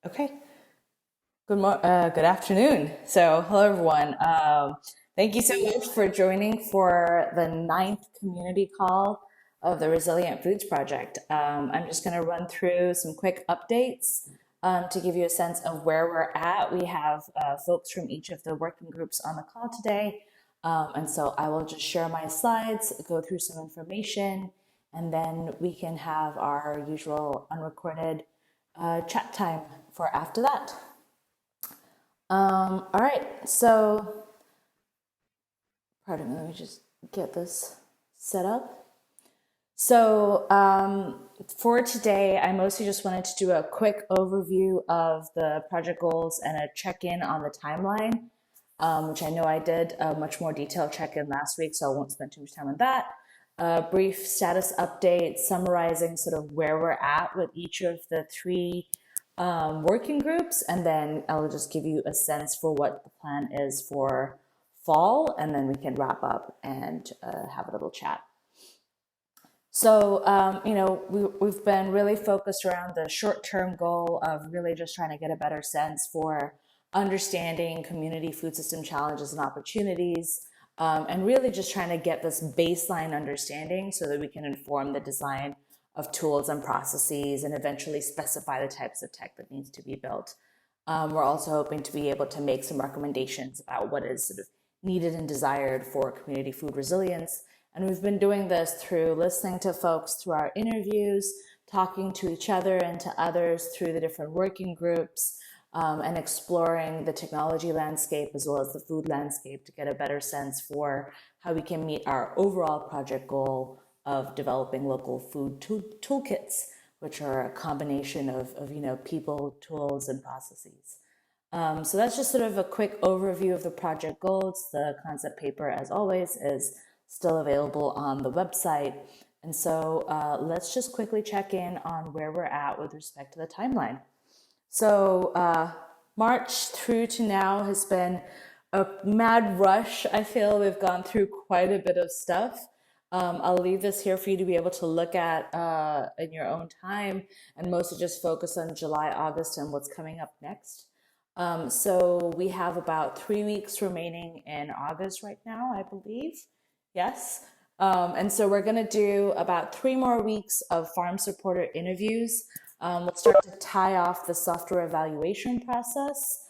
Okay. Good afternoon. So, hello everyone. Thank you so much for joining for the ninth community call of the Resilient Foods Project. I'm just going to run through some quick updates to give you a sense of where we're at. We have folks from each of the working groups on the call today. And so I will just share my slides, go through some information, and then we can have our usual unrecorded chat time for after that. All right, so pardon me, let me just get this set up. So for today, I mostly just wanted to do a quick overview of the project goals and a check-in on the timeline, which I know I did a much more detailed check-in last week, so I won't spend too much time on that. A brief status update summarizing sort of where we're at with each of the three working groups, and then I'll just give you a sense for what the plan is for fall, and then we can wrap up and have a little chat. So, we've been really focused around the short-term goal of really just trying to get a better sense for understanding community food system challenges and opportunities, and really just trying to get this baseline understanding so that we can inform the design of tools and processes and eventually specify the types of tech that needs to be built. We're also hoping to be able to make some recommendations about what is sort of needed and desired for community food resilience. And we've been doing this through listening to folks through our interviews, talking to each other and to others through the different working groups, and exploring the technology landscape as well as the food landscape to get a better sense for how we can meet our overall project goal of developing local food toolkits, which are a combination of people, tools, and processes. So that's just sort of a quick overview of the project goals. The concept paper, as always, is still available on the website. And so let's just quickly check in on where we're at with respect to the timeline. So March through to now has been a mad rush. I feel we've gone through quite a bit of stuff. I'll leave this here for you to be able to look at in your own time and mostly just focus on July, August, and what's coming up next. So we have about 3 weeks remaining in August right now, I believe. Yes. And so we're going to do about 3 more weeks of farm supporter interviews. We'll start to tie off the software evaluation process.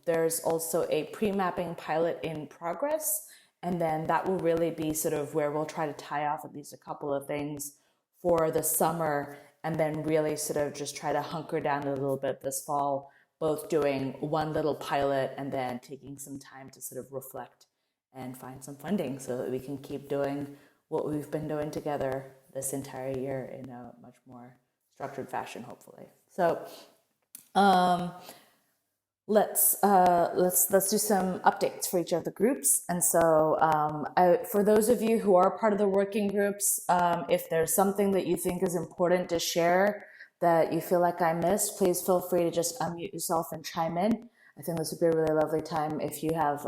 There's also a pre-mapping pilot in progress. And then that will really be sort of where we'll try to tie off at least a couple of things for the summer, and then really sort of just try to hunker down a little bit this fall, both doing one little pilot and then taking some time to sort of reflect and find some funding so that we can keep doing what we've been doing together this entire year in a much more structured fashion, hopefully. So let's do some updates for each of the groups. And so for those of you who are part of the working groups, if there's something that you think is important to share that you feel like I missed, please feel free to just unmute yourself and chime in. I think this would be a really lovely time if you have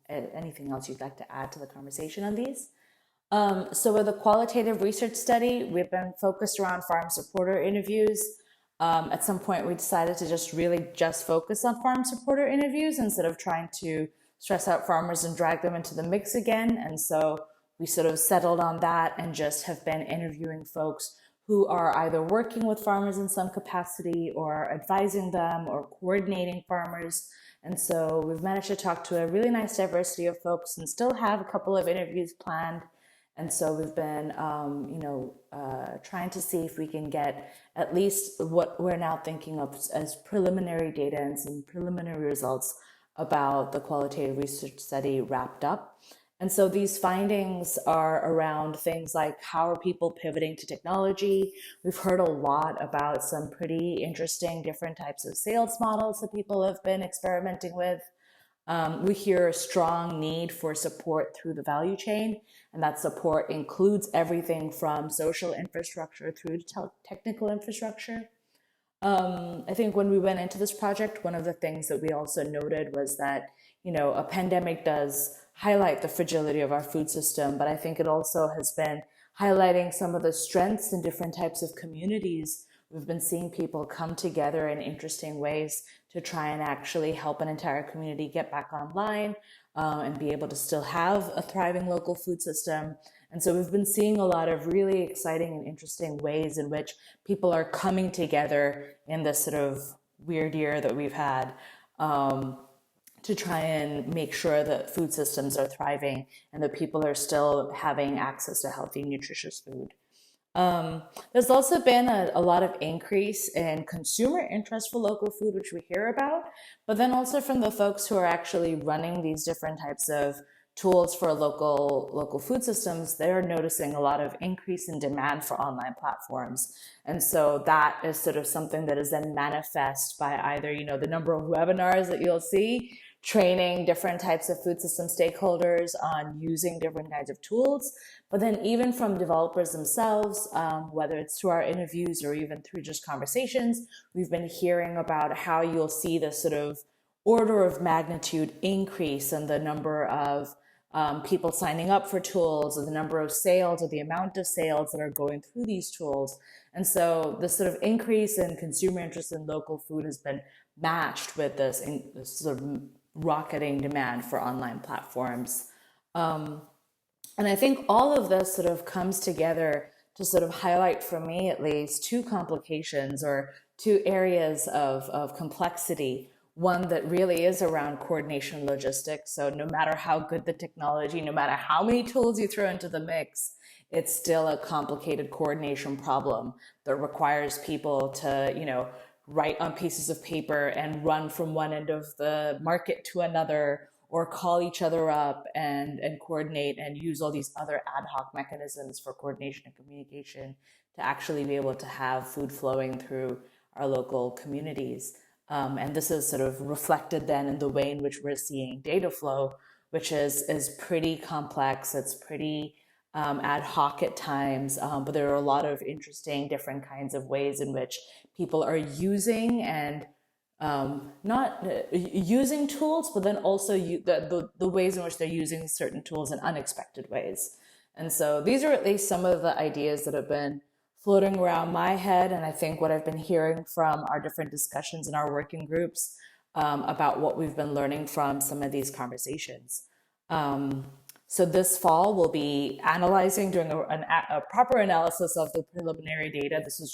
anything else you'd like to add to the conversation on these. So with a qualitative research study, we've been focused around farm supporter interviews. At some point, we decided to just focus on farm supporter interviews instead of trying to stress out farmers and drag them into the mix again. And so we sort of settled on that and just have been interviewing folks who are either working with farmers in some capacity or advising them or coordinating farmers. And so we've managed to talk to a really nice diversity of folks and still have a couple of interviews planned. And so we've been, trying to see if we can get at least what we're now thinking of as preliminary data and some preliminary results about the qualitative research study wrapped up. And so these findings are around things like how are people pivoting to technology. We've heard a lot about some pretty interesting different types of sales models that people have been experimenting with. We hear a strong need for support through the value chain, and that support includes everything from social infrastructure through to technical infrastructure. I think when we went into this project, one of the things that we also noted was that, a pandemic does highlight the fragility of our food system, but I think it also has been highlighting some of the strengths in different types of communities we've been seeing people come together in interesting ways to try and actually help an entire community get back online, and be able to still have a thriving local food system. And so we've been seeing a lot of really exciting and interesting ways in which people are coming together in this sort of weird year that we've had, to try and make sure that food systems are thriving and that people are still having access to healthy, nutritious food. There's also been a lot of increase in consumer interest for local food, which we hear about, but then also from the folks who are actually running these different types of tools for local food systems, they're noticing a lot of increase in demand for online platforms. And so that is sort of something that is then manifest by either, the number of webinars that you'll see training different types of food system stakeholders on using different kinds of tools, but then even from developers themselves, whether it's through our interviews or even through just conversations, we've been hearing about how you'll see this sort of order of magnitude increase in the number of people signing up for tools, or the number of sales, or the amount of sales that are going through these tools. And so this sort of increase in consumer interest in local food has been matched with this sort of rocketing demand for online platforms. And I think all of this sort of comes together to sort of highlight, for me at least, two complications or two areas of complexity. One that really is around coordination and logistics. So no matter how good the technology, no matter how many tools you throw into the mix, it's still a complicated coordination problem that requires people to, write on pieces of paper and run from one end of the market to another, or call each other up and coordinate and use all these other ad hoc mechanisms for coordination and communication to actually be able to have food flowing through our local communities. And this is sort of reflected then in the way in which we're seeing data flow, which is pretty complex. It's pretty ad hoc at times, but there are a lot of interesting different kinds of ways in which people are using and not using tools, but then also the ways in which they're using certain tools in unexpected ways. And so these are at least some of the ideas that have been floating around my head, and I think what I've been hearing from our different discussions in our working groups, about what we've been learning from some of these conversations. So this fall, we'll be analyzing, doing a proper analysis of the preliminary data. This is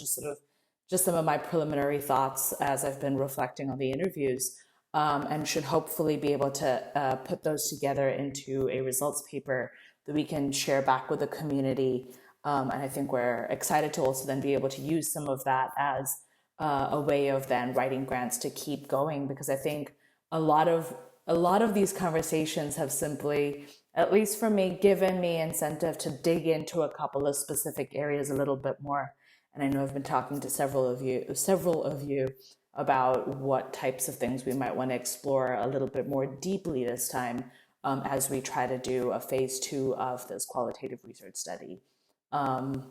just some of my preliminary thoughts as I've been reflecting on the interviews, and should hopefully be able to put those together into a results paper that we can share back with the community. And I think we're excited to also then be able to use some of that as a way of then writing grants to keep going, because I think a lot of these conversations have simply, at least for me, given me incentive to dig into a couple of specific areas a little bit more. And I know I've been talking to several of you about what types of things we might want to explore a little bit more deeply this time, as we try to do a phase 2 of this qualitative research study. And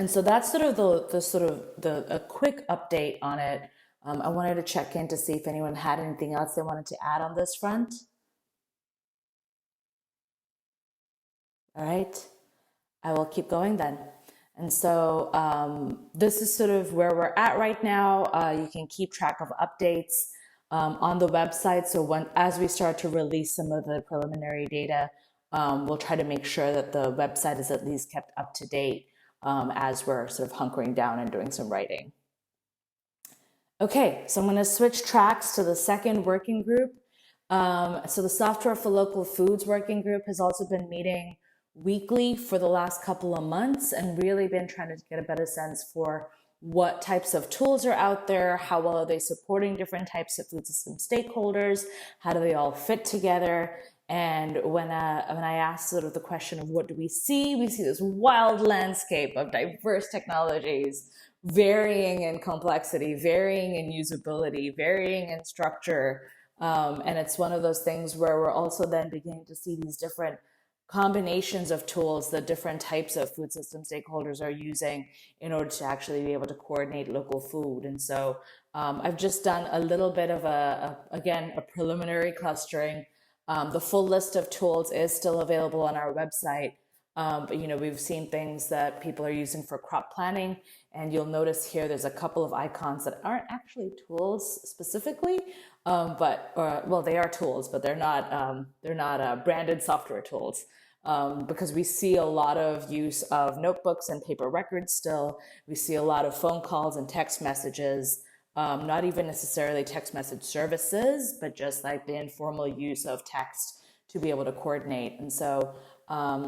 so that's sort of a quick update on it. I wanted to check in to see if anyone had anything else they wanted to add on this front. All right, I will keep going then. And so this is sort of where we're at right now. You can keep track of updates on the website. So as we start to release some of the preliminary data, we'll try to make sure that the website is at least kept up to date, as we're sort of hunkering down and doing some writing. Okay, so I'm going to switch tracks to the second working group. So the Software for Local Foods working group has also been meeting weekly for the last couple of months and really been trying to get a better sense for what types of tools are out there, how well are they supporting different types of food system stakeholders, how do they all fit together. And when I asked sort of the question of what do we see this wild landscape of diverse technologies, varying in complexity, varying in usability, varying in structure. And it's one of those things where we're also then beginning to see these different combinations of tools that different types of food system stakeholders are using in order to actually be able to coordinate local food. And so I've just done a little bit of a preliminary clustering. The full list of tools is still available on our website. But we've seen things that people are using for crop planning, and you'll notice here there's a couple of icons that aren't actually tools specifically, but well, they are tools, but they're not branded software tools. Because we see a lot of use of notebooks and paper records still. We see a lot of phone calls and text messages, not even necessarily text message services, but just like the informal use of text to be able to coordinate. And so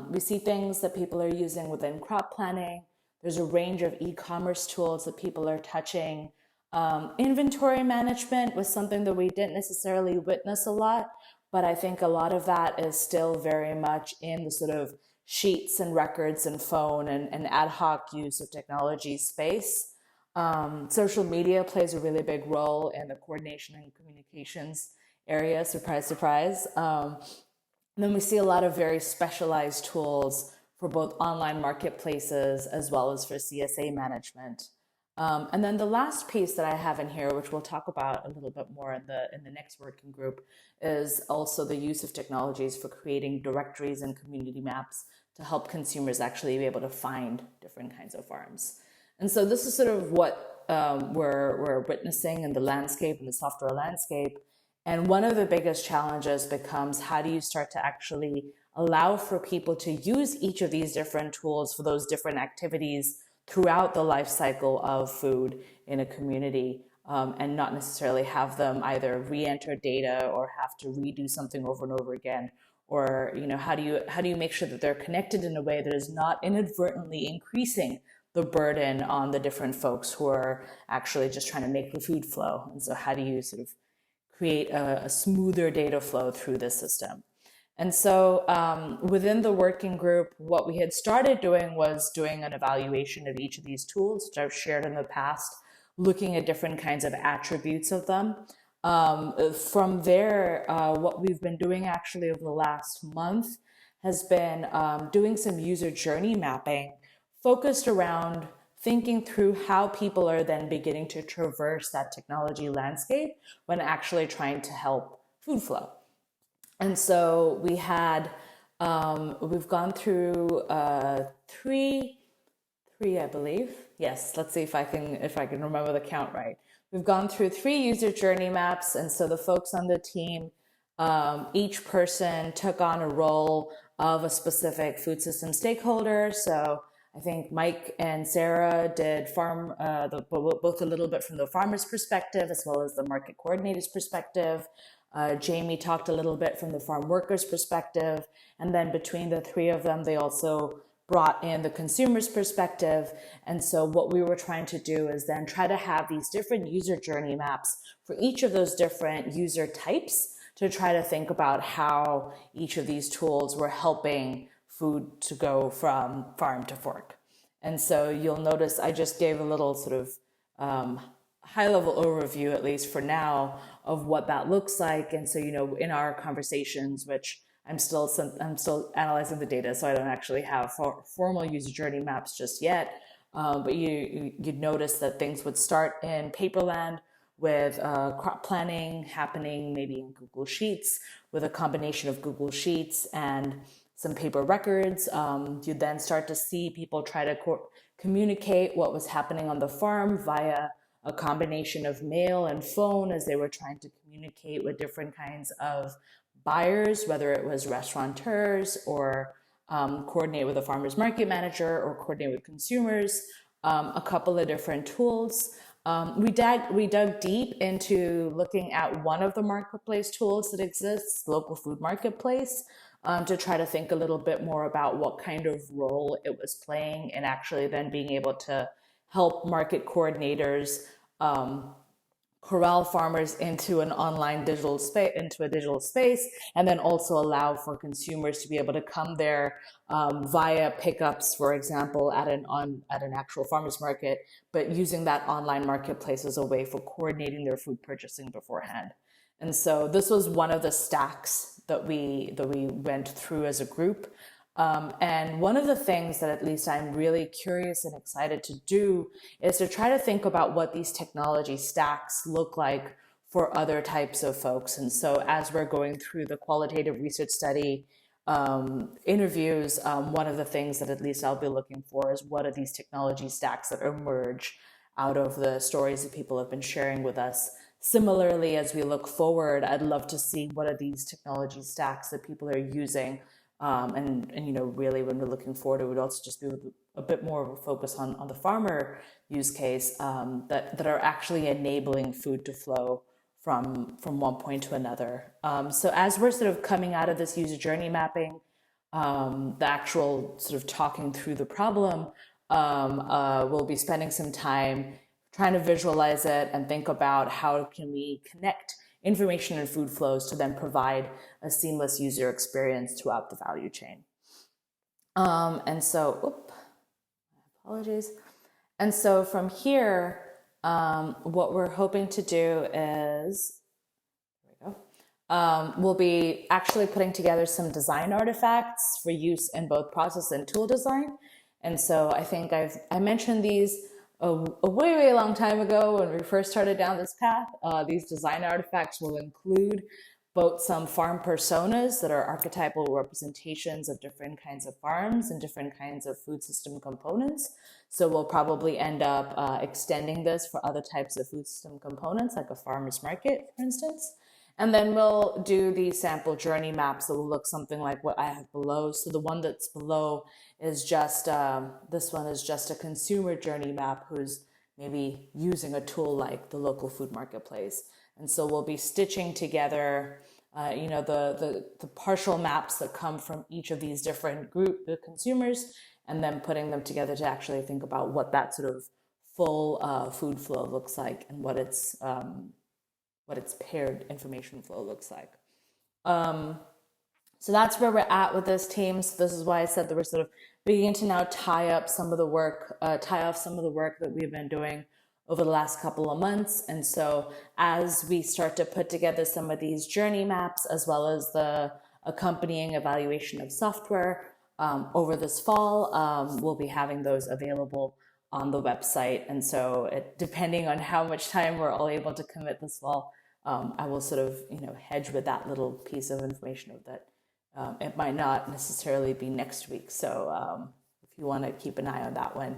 we see things that people are using within crop planning. There's a range of e-commerce tools that people are touching. Inventory management was something that we didn't necessarily witness a lot, but I think a lot of that is still very much in the sort of sheets and records and phone and ad hoc use of technology space. Social media plays a really big role in the coordination and communications area, surprise, surprise. And then we see a lot of very specialized tools for both online marketplaces as well as for CSA management. And then the last piece that I have in here, which we'll talk about a little bit more in the next working group, is also the use of technologies for creating directories and community maps to help consumers actually be able to find different kinds of farms. And so this is sort of what we're witnessing in the landscape, in the software landscape. And one of the biggest challenges becomes, how do you start to actually allow for people to use each of these different tools for those different activities throughout the life cycle of food in a community, and not necessarily have them either re-enter data or have to redo something over and over again. Or how do you make sure that they're connected in a way that is not inadvertently increasing the burden on the different folks who are actually just trying to make the food flow? And so how do you sort of create a smoother data flow through this system? And so within the working group, what we had started doing was doing an evaluation of each of these tools, which I've shared in the past, looking at different kinds of attributes of them. From there, what we've been doing actually over the last month has been doing some user journey mapping focused around thinking through how people are then beginning to traverse that technology landscape when actually trying to help food flow. And so we've gone through three, I believe. Yes, let's see if I can remember the count right. We've gone through 3 user journey maps, and so the folks on the team, each person took on a role of a specific food system stakeholder. So I think Mike and Sarah did both a little bit from the farmer's perspective as well as the market coordinator's perspective. Jamie talked a little bit from the farm workers perspective, and then between the 3 of them, they also brought in the consumer's perspective. And so what we were trying to do is then try to have these different user journey maps for each of those different user types to try to think about how each of these tools were helping food to go from farm to fork. And so you'll notice I just gave a little sort of high-level overview, at least for now, of what that looks like. And so, in our conversations, which I'm still analyzing the data, so I don't actually have formal user journey maps just yet. But you'd notice that things would start in Paperland with crop planning happening maybe in Google Sheets, with a combination of Google Sheets and some paper records. You'd then start to see people try to communicate what was happening on the farm via a combination of mail and phone, as they were trying to communicate with different kinds of buyers, whether it was restaurateurs or coordinate with a farmer's market manager or coordinate with consumers. A couple of different tools. We dug deep into looking at one of the marketplace tools that exists, Local Food Marketplace, to try to think a little bit more about what kind of role it was playing and actually then being able to help market coordinators corral farmers into an online digital space, and then also allow for consumers to be able to come there via pickups, for example, at an actual farmers market, but using that online marketplace as a way for coordinating their food purchasing beforehand. And so this was one of the stacks that we went through as a group. And one of the things that at least I'm really curious and excited to do is to try to think about what these technology stacks look like for other types of folks. And so as we're going through the qualitative research study, interviews, one of the things that at least I'll be looking for is what are these technology stacks that emerge out of the stories that people have been sharing with us. Similarly, as we look forward, I'd love to see what are these technology stacks that people are using. And really when we're looking forward, it would also just be a bit more of a focus on the farmer use case, that are actually enabling food to flow from one point to another. So as we're sort of coming out of this user journey mapping, the actual sort of talking through the problem, we'll be spending some time trying to visualize it and think about how can we connect information and food flows to then provide a seamless user experience throughout the value chain. Apologies. And so from here, what we're hoping to do is, we'll be actually putting together some design artifacts for use in both process and tool design. And so I think I mentioned these a way long time ago when we first started down this path. These design artifacts will include both some farm personas that are archetypal representations of different kinds of farms and different kinds of food system components. So we'll probably end up extending this for other types of food system components, like a farmer's market, for instance. And then we'll do the sample journey maps that will look something like what I have below. So the one that's below is just, this one is just a consumer journey map who's maybe using a tool like the local food marketplace. And so we'll be stitching together, the partial maps that come from each of these different the consumers, and then putting them together to actually think about what that sort of full food flow looks like and what its paired information flow looks like. So that's where we're at with this team. So this is why I said that we're sort of beginning to now tie off some of the work that we've been doing over the last couple of months. And so as we start to put together some of these journey maps, as well as the accompanying evaluation of software over this fall, we'll be having those available on the website. And so depending on how much time we're all able to commit this fall, I will sort of, hedge with that little piece of information of that. It might not necessarily be next week. So if you want to keep an eye on that one,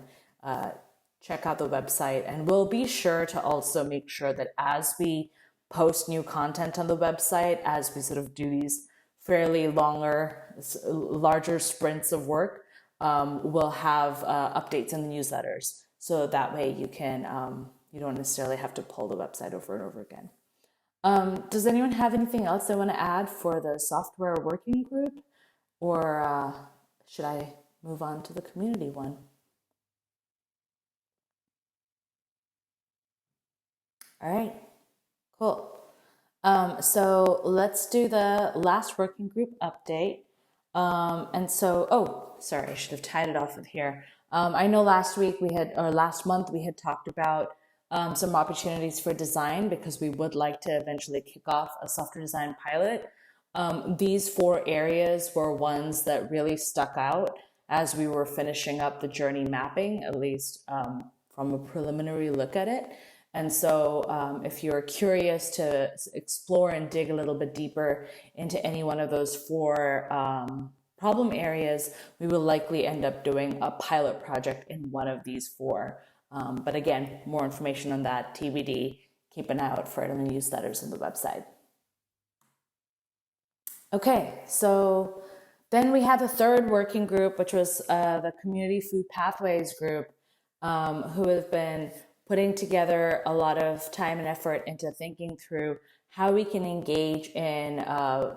check out the website. And we'll be sure to also make sure that as we post new content on the website, as we sort of do these fairly larger sprints of work, we'll have updates in the newsletters. So that way you don't necessarily have to pull the website over and over again. Does anyone have anything else they want to add for the software working group? Or should I move on to the community one? All right, cool. So let's do the last working group update. Sorry, I should have tied it off with here. I know last month we had talked about some opportunities for design because we would like to eventually kick off a software design pilot. These 4 areas were ones that really stuck out as we were finishing up the journey mapping, at least from a preliminary look at it. And so if you're curious to explore and dig a little bit deeper into any one of those 4 problem areas, we will likely end up doing a pilot project in one of these 4. But again, more information on that TBD. Keep an eye out for it in the newsletters and the website. Okay, so then we had the 3rd working group, which was the Community Food Pathways group, who have been putting together a lot of time and effort into thinking through how we can engage in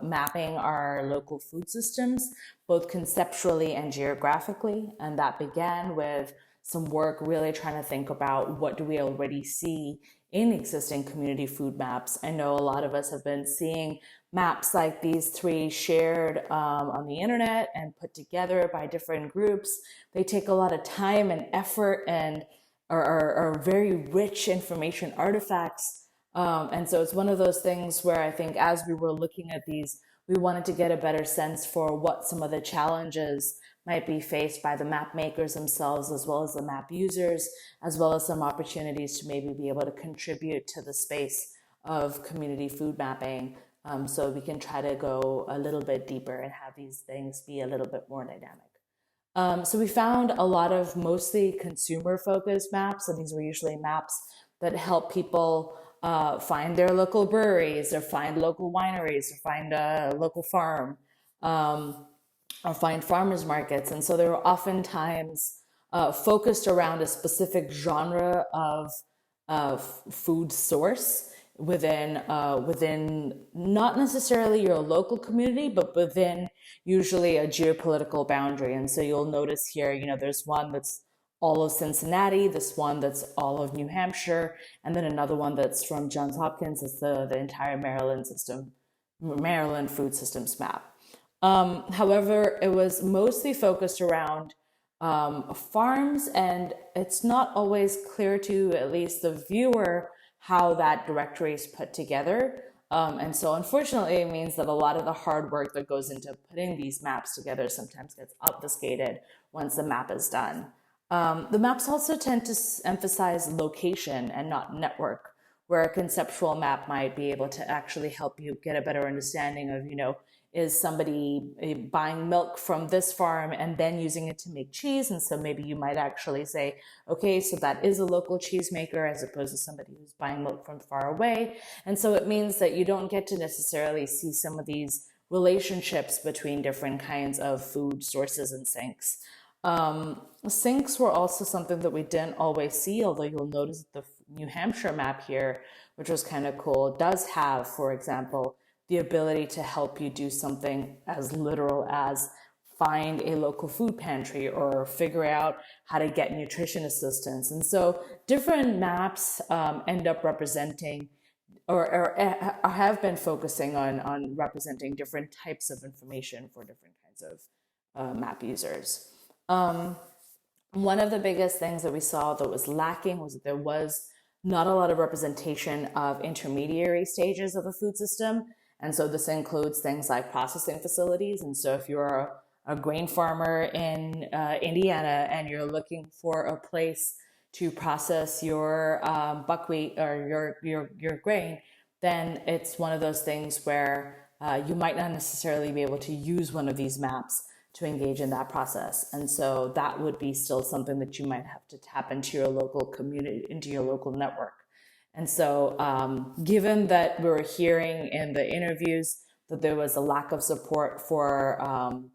mapping our local food systems, both conceptually and geographically. And that began with some work really trying to think about what do we already see in existing community food maps. I know a lot of us have been seeing maps like these 3 shared on the internet and put together by different groups. They take a lot of time and effort and are very rich information artifacts. And so it's one of those things where I think as we were looking at these, we wanted to get a better sense for what some of the challenges might be faced by the map makers themselves, as well as the map users, as well as some opportunities to maybe be able to contribute to the space of community food mapping So we can try to go a little bit deeper and have these things be a little bit more dynamic. So we found a lot of mostly consumer focused maps. So these were usually maps that help people find their local breweries or find local wineries or find a local farm, um, or find farmers markets. And so they were oftentimes focused around a specific genre of food source within not necessarily your local community, but within usually a geopolitical boundary. And so you'll notice here, there's one that's all of Cincinnati, this one that's all of New Hampshire, and then another one that's from Johns Hopkins. It's the entire Maryland food systems map. However, it was mostly focused around farms, and it's not always clear to at least the viewer how that directory is put together. And so unfortunately, it means that a lot of the hard work that goes into putting these maps together sometimes gets obfuscated once the map is done. The maps also tend to emphasize location and not network, where a conceptual map might be able to actually help you get a better understanding of, is somebody buying milk from this farm and then using it to make cheese? And so maybe you might actually say, okay, so that is a local cheesemaker as opposed to somebody who's buying milk from far away. And so it means that you don't get to necessarily see some of these relationships between different kinds of food sources and sinks. Sinks were also something that we didn't always see, although you'll notice the New Hampshire map here, which was kind of cool, does have, for example, the ability to help you do something as literal as find a local food pantry or figure out how to get nutrition assistance. And so different maps end up representing or have been focusing on representing different types of information for different kinds of map users. One of the biggest things that we saw that was lacking was that there was not a lot of representation of intermediary stages of a food system. And so this includes things like processing facilities. And so if you're a grain farmer in Indiana and you're looking for a place to process your buckwheat or your grain, then it's one of those things where you might not necessarily be able to use one of these maps to engage in that process. And so that would be still something that you might have to tap into your local community, into your local network. And so given that we were hearing in the interviews that there was a lack of support for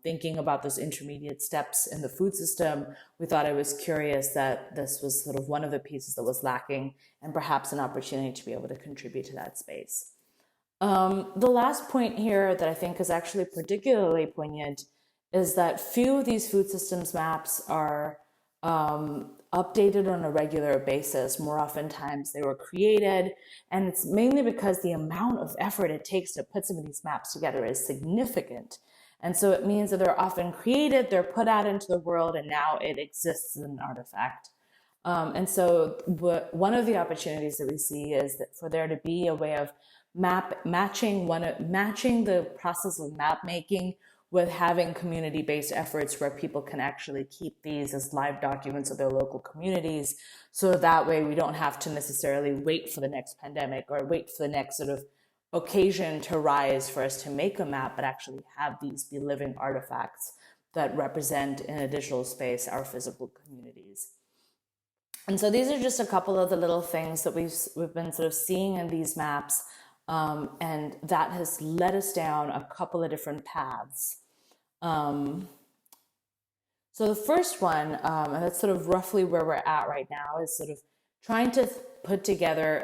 thinking about those intermediate steps in the food system, we thought it was curious that this was sort of one of the pieces that was lacking and perhaps an opportunity to be able to contribute to that space. The last point here that I think is actually particularly poignant is that few of these food systems maps are updated on a regular basis. More oftentimes they were created, and it's mainly because the amount of effort it takes to put some of these maps together is significant. And so it means that they're often created, they're put out into the world, and now it exists as an artifact. And so one of the opportunities that we see is that for there to be a way of matching the process of map making with having community-based efforts where people can actually keep these as live documents of their local communities. So that way we don't have to necessarily wait for the next pandemic or wait for the next sort of occasion to rise for us to make a map, but actually have these be living artifacts that represent in a digital space our physical communities. And so these are just a couple of the little things that we've been sort of seeing in these maps, and that has led us down a couple of different paths. So the first one, and that's sort of roughly where we're at right now, is sort of trying to put together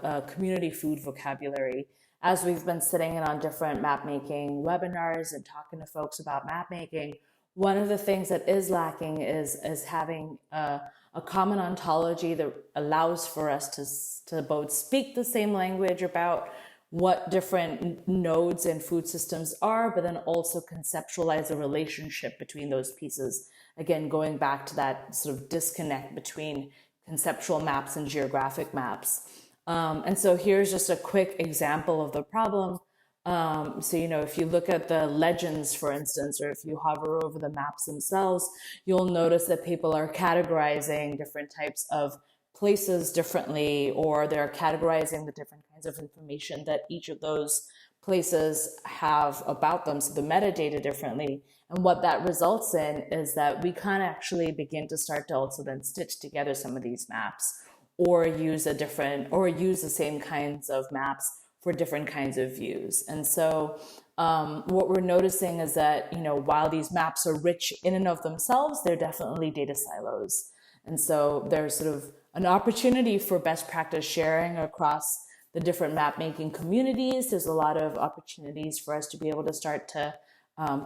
a community food vocabulary. As we've been sitting in on different map making webinars and talking to folks about map making, one of the things that is lacking is having a common ontology that allows for us to both speak the same language about what different nodes and food systems are, but then also conceptualize a relationship between those pieces. Again, going back to that sort of disconnect between conceptual maps and geographic maps. And so here's just a quick example of the problem. So, if you look at the legends, for instance, or if you hover over the maps themselves, you'll notice that people are categorizing different types of places differently, or they're categorizing the different kinds of information that each of those places have about them, so the metadata differently. And what that results in is that we can actually begin to start to also then stitch together some of these maps, or use the same kinds of maps for different kinds of views. And so what we're noticing is that, while these maps are rich in and of themselves, they're definitely data silos. And so there's sort of an opportunity for best practice sharing across the different map making communities. There's a lot of opportunities for us to be able to start to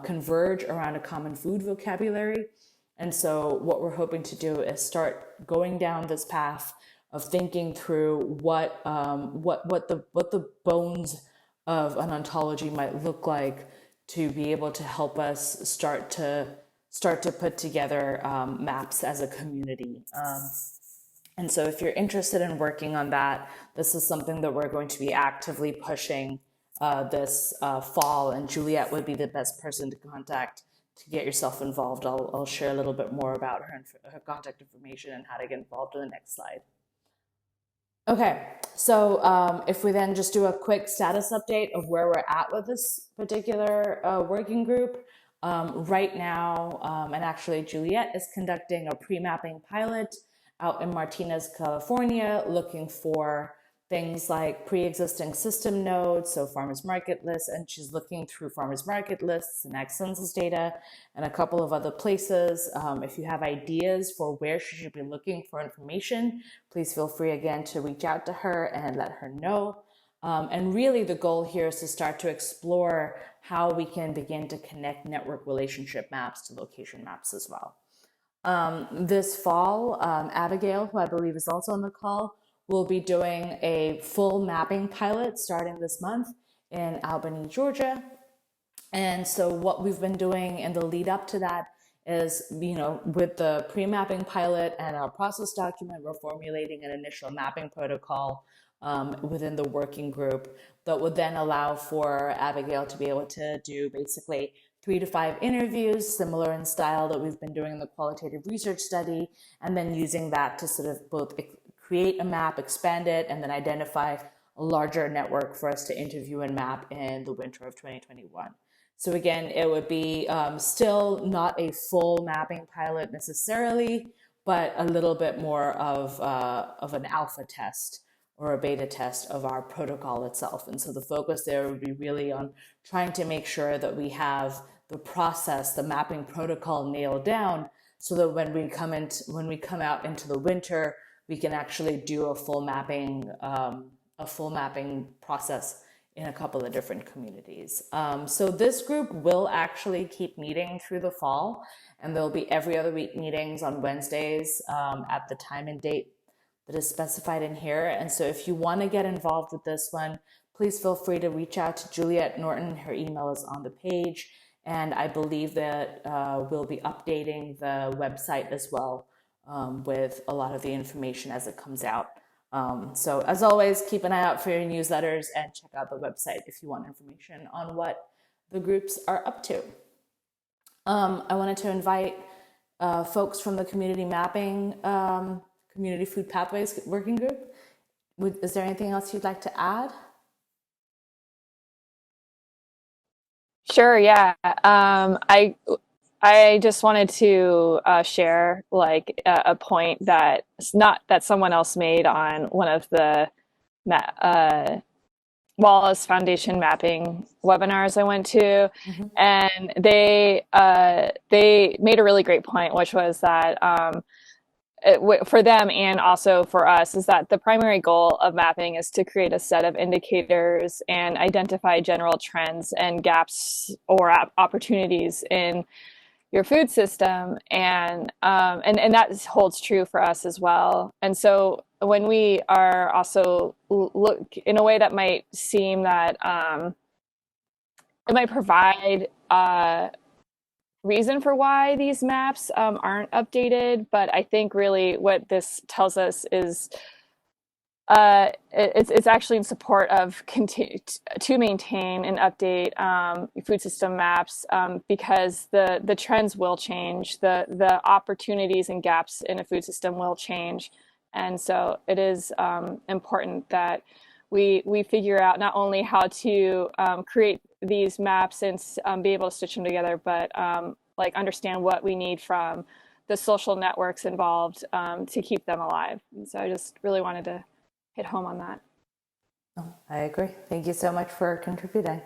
converge around a common food vocabulary. And so what we're hoping to do is start going down this path of thinking through what the bones of an ontology might look like, to be able to help us start to put together maps as a community. And so if you're interested in working on that, this is something that we're going to be actively pushing this fall, and Juliet would be the best person to contact to get yourself involved. I'll share a little bit more about her contact information and how to get involved in the next slide. Okay, so if we then just do a quick status update of where we're at with this particular working group. Right now, and actually Juliet is conducting a pre-mapping pilot out in Martinez, California, looking for things like pre-existing system nodes, so farmers market lists, and she's looking through farmers market lists and ag census data and a couple of other places. If you have ideas for where she should be looking for information, please feel free again to reach out to her and let her know. And really the goal here is to start to explore how we can begin to connect network relationship maps to location maps as well. This fall, Abigail, who I believe is also on the call, will be doing a full mapping pilot starting this month in Albany, Georgia. And so what we've been doing in the lead up to that is, with the pre-mapping pilot and our process document, we're formulating an initial mapping protocol within the working group that would then allow for Abigail to be able to do basically 3 to 5 interviews, similar in style that we've been doing in the qualitative research study, and then using that to sort of both create a map, expand it, and then identify a larger network for us to interview and map in the winter of 2021. So again, it would be still not a full mapping pilot necessarily, but a little bit more of an alpha test or a beta test of our protocol itself. And so the focus there would be really on trying to make sure that we have the process, the mapping protocol nailed down, so that when we come out into the winter, we can actually do a full mapping process in a couple of different communities. So this group will actually keep meeting through the fall, and there'll be every other week meetings on Wednesdays at the time and date that is specified in here. And so if you want to get involved with this one, please feel free to reach out to Juliet Norton. Her email is on the page. And I believe that we'll be updating the website as well with a lot of the information as it comes out. So as always, keep an eye out for your newsletters and check out the website if you want information on what the groups are up to. I wanted to invite folks from the community mapping, community food pathways working group. Is there anything else you'd like to add? Sure, yeah. I just wanted to share like a point that someone else made on one of the Wallace Foundation mapping webinars I went to, and they made a really great point, which was that for them and also for us, is that the primary goal of mapping is to create a set of indicators and identify general trends and gaps or opportunities in your food system, and that holds true for us as well. And so when we are also look in a way that might seem that it might provide reason for why these maps aren't updated, but I think really what this tells us is it's actually in support of to maintain and update food system maps, because the trends will change, the opportunities and gaps in a food system will change, and so it is important that we figure out not only how to create these maps and be able to stitch them together, but like understand what we need from the social networks involved to keep them alive. And so I just really wanted to hit home on that. I agree. Thank you so much for contributing.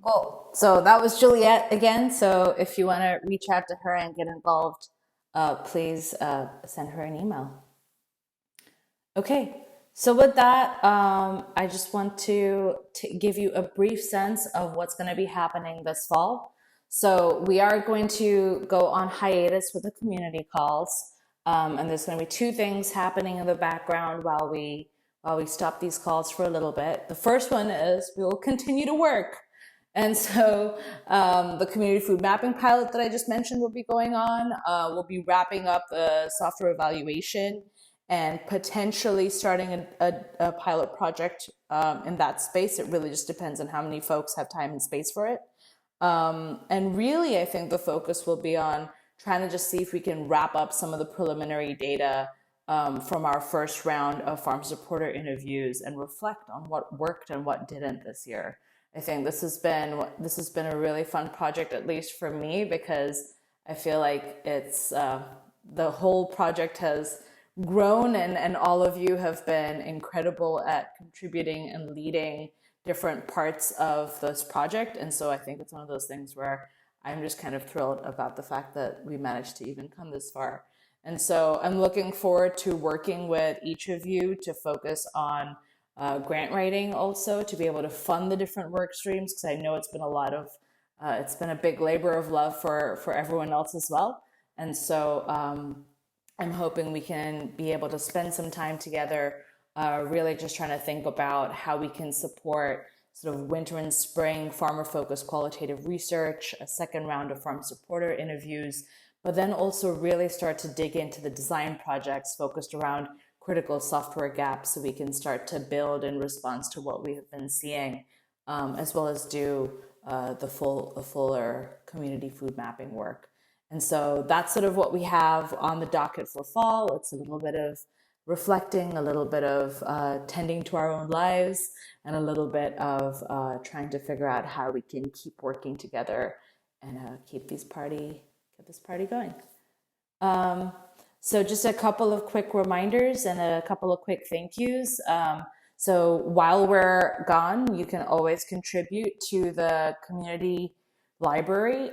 Cool. So that was Juliet again. So if you want to reach out to her and get involved, please send her an email. Okay. So with that, I just want to give you a brief sense of what's going to be happening this fall. So we are going to go on hiatus with the community calls, and there's going to be two things happening in the background while we stop these calls for a little bit. The first one is we will continue to work. And so the community food mapping pilot that I just mentioned will be going on. We'll be wrapping up the software evaluation and potentially starting a pilot project in that space. It really just depends on how many folks have time and space for it. And really, I think the focus will be on trying to just see if we can wrap up some of the preliminary data from our first round of farm supporter interviews and reflect on what worked and what didn't this year. I think this has been a really fun project, at least for me, because I feel like it's the whole project has grown, and all of you have been incredible at contributing and leading different parts of this project. And so I think it's one of those things where I'm just kind of thrilled about the fact that we managed to even come this far. And so I'm looking forward to working with each of you to focus on grant writing, also to be able to fund the different work streams, because I know it's been it's been a big labor of love for everyone else as well. And so I'm hoping we can be able to spend some time together, really just trying to think about how we can support sort of winter and spring farmer focused qualitative research, a second round of farm supporter interviews, but then also really start to dig into the design projects focused around critical software gaps so we can start to build in response to what we have been seeing, as well as do the fuller community food mapping work. And so that's sort of what we have on the docket for fall. It's a little bit of reflecting, a little bit of tending to our own lives, and a little bit of trying to figure out how we can keep working together and keep this party going. So just a couple of quick reminders and a couple of quick thank yous. So while we're gone, you can always contribute to the community library.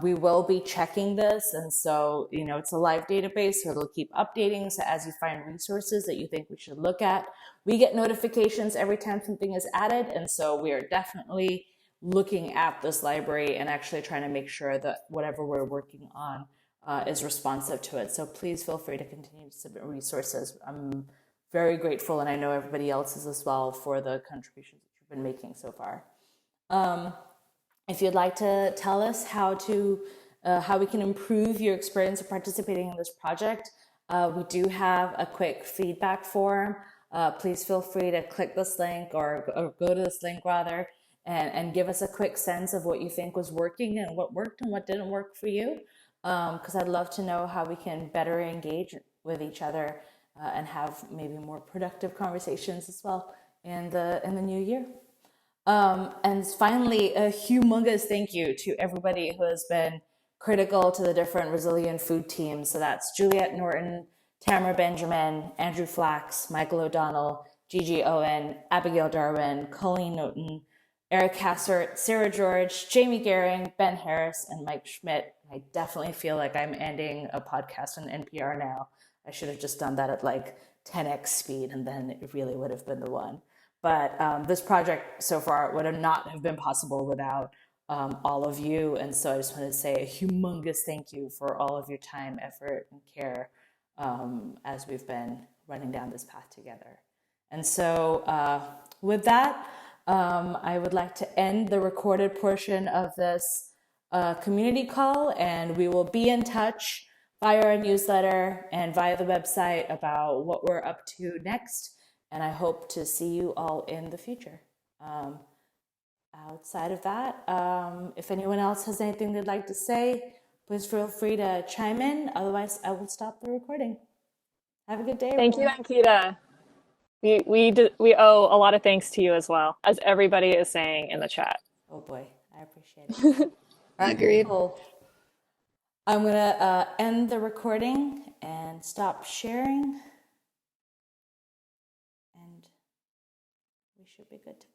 We will be checking this, and so it's a live database, so it'll keep updating. So as you find resources that you think we should look at, we get notifications every time something is added, and so we are definitely looking at this library and actually trying to make sure that whatever we're working on is responsive to it. So please feel free to continue to submit resources. I'm very grateful, and I know everybody else is as well, for the contributions that you've been making so far. If you'd like to tell us how we can improve your experience of participating in this project, we do have a quick feedback form. Please feel free to click this link or go to this link rather, and give us a quick sense of what you think was working and what worked and what didn't work for you. Because I'd love to know how we can better engage with each other and have maybe more productive conversations as well in the new year. And finally, a humongous thank you to everybody who has been critical to the different resilient food teams. So that's Juliet Norton, Tamara Benjamin, Andrew Flax, Michael O'Donnell, Gigi Owen, Abigail Darwin, Colleen Norton, Eric Hassert, Sarah George, Jamie Gehring, Ben Harris, and Mike Schmidt. I definitely feel like I'm ending a podcast on NPR now. I should have just done that at like 10x speed, and then it really would have been the one. But this project so far would have not have been possible without all of you. And so I just want to say a humongous thank you for all of your time, effort, and care as we've been running down this path together. And so with that, I would like to end the recorded portion of this community call, and we will be in touch via our newsletter and via the website about what we're up to next. And I hope to see you all in the future. Outside of that, if anyone else has anything they'd like to say, please feel free to chime in. Otherwise, I will stop the recording. Have a good day, Thank you, everyone. Ankita. We owe a lot of thanks to you as well, as everybody is saying in the chat. Oh boy, I appreciate it. All right, Agreed. cool. I'm gonna end the recording and stop sharing, and we should be good to go.